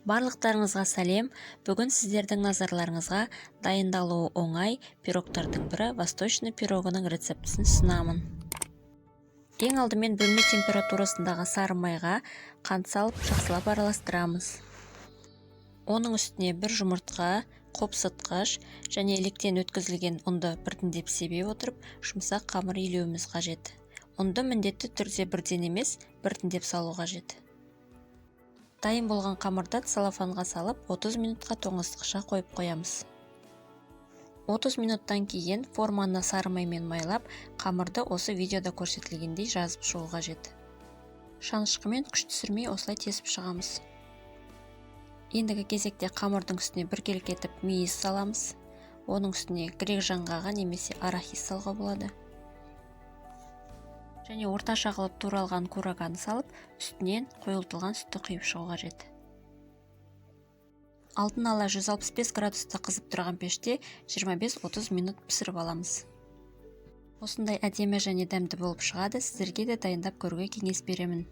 Барлықтарыңызға сәлем. Бүгін сіздердің назарларыңызға дайындалуы оңай пирогтардың бірі восточный пирогының рецептісін ұсынамын. Ең алдымен бөлме температурасындағы сары майға қант салып жақсылап араластырамыз. Оның үстіне бір жұмыртқа, қопсытқыш және електен өткізілген ұнды біртіндеп себе отырып, жұмсақ қамыр илеуіміз қажет. Ұнды міндетті түрде бірден емес, біртіндеп салу қажет. Дайын болған қамырды целлофанға салып 30 минутқа тоңазытқышқа қойып қоямыз. 30 минуттан кейін форманы сары маймен майлап, қамырды осы видеода көрсетілгендей жазып шығу қажет. Шанышқымен күш түсірмей осылай тесіп шығамыз. Ендігі кезекте қамырдың үстіне бір келкетіп мейіз саламыз. Оның үстіне грек жаңғағы немесе арахис салға болады. Және орташа қылып туралған кураганы салып, үстінен қойылтылған сүтті құйып шығу қажет. Алдын ала 165 градуста қызып тұрған пеште 25-30 минут пісіріп аламыз. Осындай әдемі және дәмді болып шығады, сіздерге де дайындап көруге кеңес беремін.